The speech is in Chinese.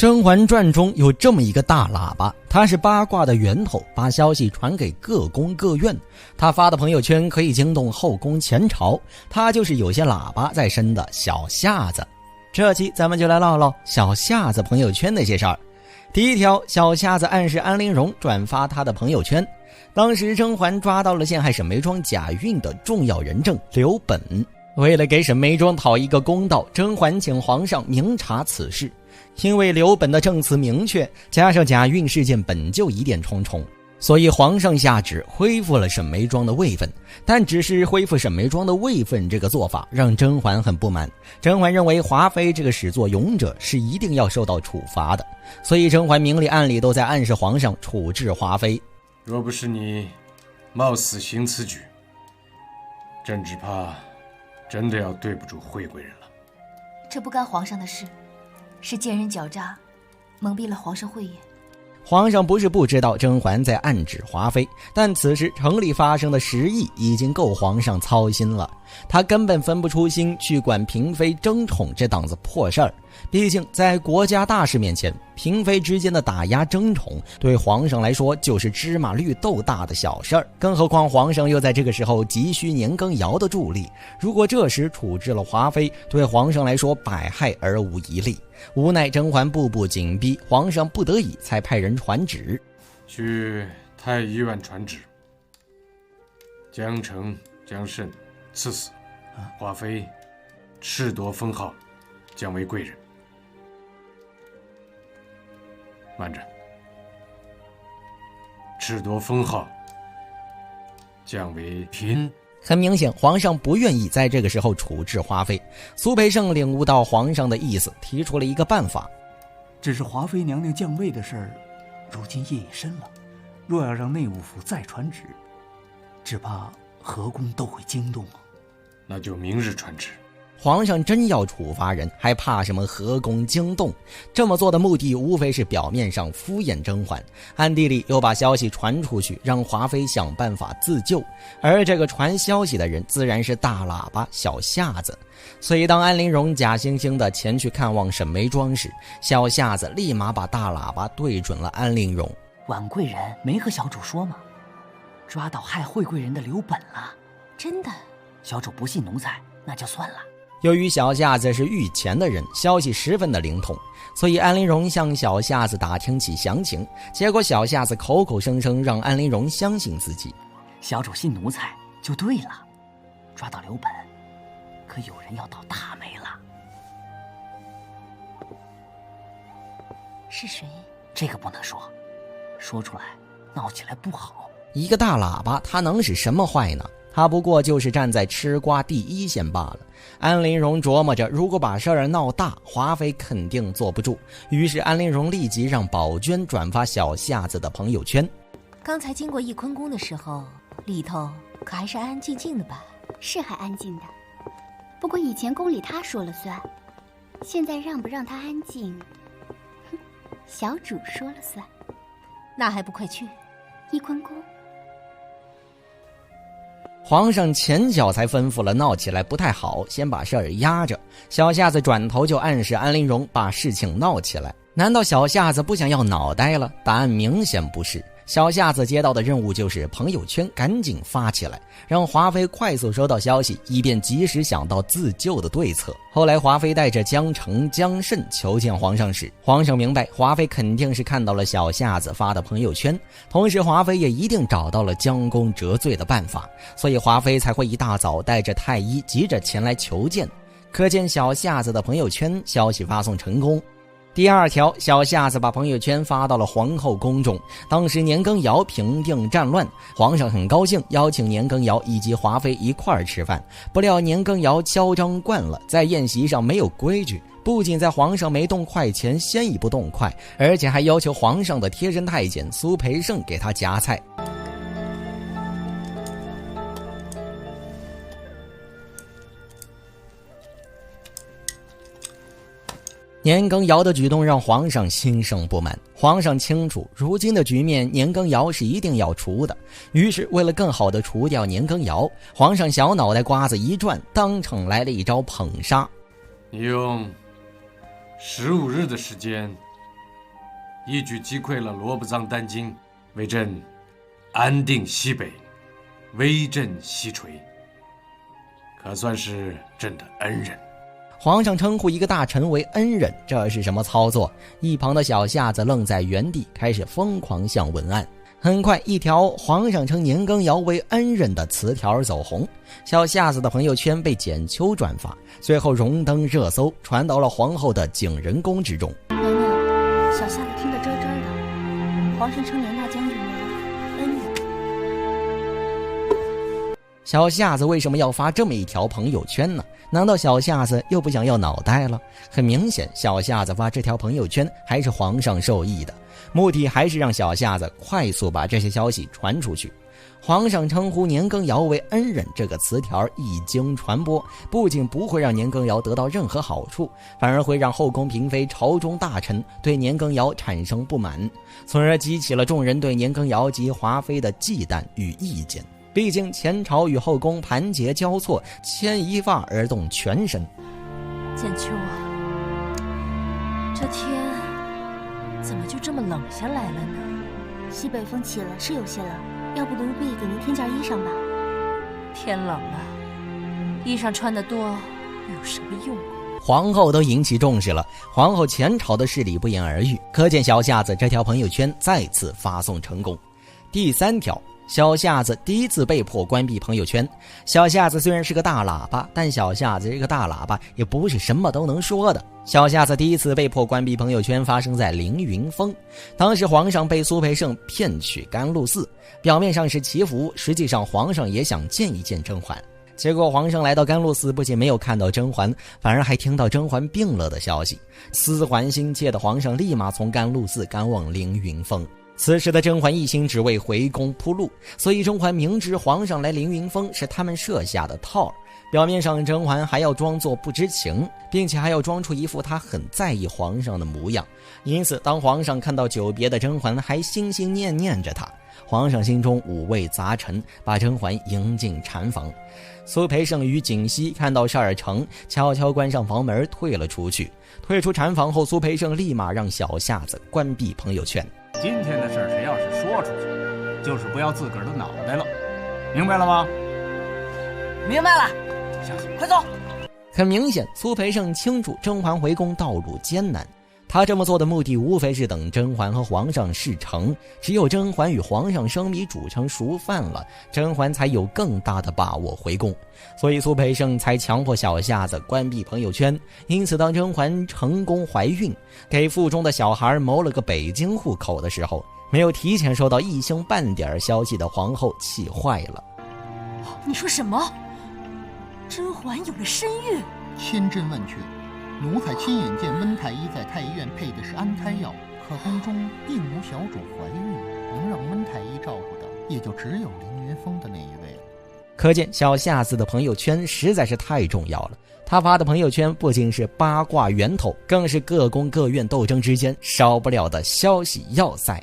甄嬛传》中有这么一个大喇叭，它是八卦的源头，把消息传给各宫各院。他发的朋友圈可以惊动后宫前朝，他就是有些喇叭在身的小夏子。这期咱们就来唠唠小夏子朋友圈那些事儿。第一条，小夏子暗示安陵容转发他的朋友圈。当时甄嬛抓到了陷害沈眉庄假孕的重要人证刘本，为了给沈眉庄讨一个公道，甄嬛请皇上明察此事。因为刘本的证词明确，加上假孕事件本就疑点重重，所以皇上下旨恢复了沈眉庄的位分。但只是恢复沈眉庄的位分这个做法让甄嬛很不满。甄嬛认为华妃这个始作俑者是一定要受到处罚的，所以甄嬛明里暗里都在暗示皇上处置华妃。若不是你冒死行此举，朕只怕真的要对不住惠贵人了。这不干皇上的事，是奸人狡诈，蒙蔽了皇上慧眼。皇上不是不知道甄嬛在暗指华妃，但此时城里发生的10亿已经够皇上操心了，他根本分不出心去管嫔妃争宠这档子破事儿。毕竟在国家大事面前，嫔妃之间的打压争宠对皇上来说就是芝麻绿豆大的小事儿，更何况皇上又在这个时候急需年羹尧的助力，如果这时处置了华妃，对皇上来说百害而无一利。无奈甄嬛步步紧逼，皇上不得已才派人传旨，去太医院传旨，江澄、江慎赐死，华妃褫夺封号，降为贵人。慢着，褫夺封号，降为嫔。很明显，皇上不愿意在这个时候处置华妃。苏培盛领悟到皇上的意思，提出了一个办法。只是华妃娘娘降位的事儿，如今夜已深了，若要让内务府再传旨，只怕何宫都会惊动。那就明日传旨。皇上真要处罚人，还怕什么河宫惊动？这么做的目的无非是表面上敷衍甄嬛，暗地里又把消息传出去，让华妃想办法自救。而这个传消息的人自然是大喇叭小夏子。所以当安陵容假惺惺地前去看望沈眉庄时，小夏子立马把大喇叭对准了安陵容。婉贵人没和小主说吗？抓到害惠贵人的刘本了。真的？小主不信奴才，那就算了。由于小夏子是御前的人，消息十分的灵通，所以安陵容向小夏子打听起详情，结果小夏子口口声声让安陵容相信自己。小主信奴才就对了，抓到刘本，可有人要倒大霉了。是谁？这个不能说，说出来闹起来不好。一个大喇叭他能使什么坏呢？他不过就是站在吃瓜第一线罢了。安陵容琢磨着，如果把事儿闹大，华妃肯定坐不住。于是安陵容立即让宝娟转发小夏子的朋友圈。刚才经过翊坤宫的时候，里头可还是安安静静的吧？是还安静的，不过以前宫里他说了算，现在让不让他安静，小主说了算。那还不快去翊坤宫？皇上前脚才吩咐了闹起来不太好，先把事儿压着。小夏子转头就暗示安陵容把事情闹起来。难道小夏子不想要脑袋了？答案明显不是。小夏子接到的任务就是朋友圈赶紧发起来，让华妃快速收到消息，以便及时想到自救的对策。后来华妃带着江澄、江慎求见皇上时，皇上明白华妃肯定是看到了小夏子发的朋友圈，同时华妃也一定找到了将功折罪的办法，所以华妃才会一大早带着太医急着前来求见。可见小夏子的朋友圈消息发送成功。第二条，小夏子把朋友圈发到了皇后宫中。当时年羹尧平定战乱，皇上很高兴，邀请年羹尧以及华妃一块儿吃饭。不料年羹尧嚣张惯了，在宴席上没有规矩，不仅在皇上没动筷前先一步动筷，而且还要求皇上的贴身太监苏培盛给他夹菜。年羹尧的举动让皇上心生不满，皇上清楚如今的局面年羹尧是一定要除的，于是为了更好的除掉年羹尧，皇上小脑袋瓜子一转，当场来了一招捧杀。你用15日的时间一举击溃了罗卜藏丹津，为朕安定西北，威震西陲，可算是朕的恩人。皇上称呼一个大臣为恩人，这是什么操作？一旁的小夏子愣在原地，开始疯狂向文案。很快，一条皇上称年羹尧为恩人的词条走红，小夏子的朋友圈被简秋转发，最后荣登热搜，传到了皇后的景仁宫之中。娘娘，小夏子听得真真的，皇上称年大将军为恩人。小夏子为什么要发这么一条朋友圈呢？难道小夏子又不想要脑袋了？很明显，小夏子发这条朋友圈还是皇上授意的，目的还是让小夏子快速把这些消息传出去。皇上称呼年羹尧为恩人这个词条一经传播，不仅不会让年羹尧得到任何好处，反而会让后宫嫔妃、朝中大臣对年羹尧产生不满，从而激起了众人对年羹尧及华妃的忌惮与意见。毕竟前朝与后宫盘结交错，牵一发而动全身。简秋啊，这天怎么就这么冷下来了呢？西北风起了，是有些冷，要不奴婢给您添件衣裳吧。天冷了，衣裳穿得多有什么用啊？皇后都引起重视了，皇后前朝的势力不言而喻，可见小夏子这条朋友圈再次发送成功。第3条，小夏子第一次被迫关闭朋友圈。小夏子虽然是个大喇叭，但小夏子这个大喇叭也不是什么都能说的。小夏子第一次被迫关闭朋友圈发生在凌云峰，当时皇上被苏培盛骗去甘露寺，表面上是祈福，实际上皇上也想见一见甄嬛。结果皇上来到甘露寺，不仅没有看到甄嬛，反而还听到甄嬛病了的消息。思还心切的皇上立马从甘露寺赶往凌云峰。此时的甄嬛一心只为回宫铺路，所以甄嬛明知皇上来凌云峰是他们设下的套，表面上甄嬛还要装作不知情，并且还要装出一副她很在意皇上的模样。因此当皇上看到久别的甄嬛还心心念念着她，皇上心中五味杂陈，把甄嬛迎进禅房。苏培盛与槿汐看到事儿成，悄悄关上房门退了出去。退出禅房后，苏培盛立马让小夏子关闭朋友圈。今天的事儿谁要是说出去，就是不要自个儿的脑袋了，明白了吗？明白了，快走。很明显，苏培盛清楚甄嬛回宫道路艰难，他这么做的目的无非是等甄嬛和皇上事成，只有甄嬛与皇上生米煮成熟饭了，甄嬛才有更大的把握回宫。所以苏培盛才强迫小夏子关闭朋友圈。因此当甄嬛成功怀孕，给腹中的小孩谋了个北京户口的时候，没有提前收到一星半点消息的皇后气坏了。你说什么？甄嬛有了身孕？千真万确，奴才亲眼见温太医在太医院配的是安胎药，可宫中并无小主怀孕，能让温太医照顾的也就只有凌云峰的那一位了。可见小夏子的朋友圈实在是太重要了，他发的朋友圈不仅是八卦源头，更是各宫各院斗争之间少不了的消息要塞。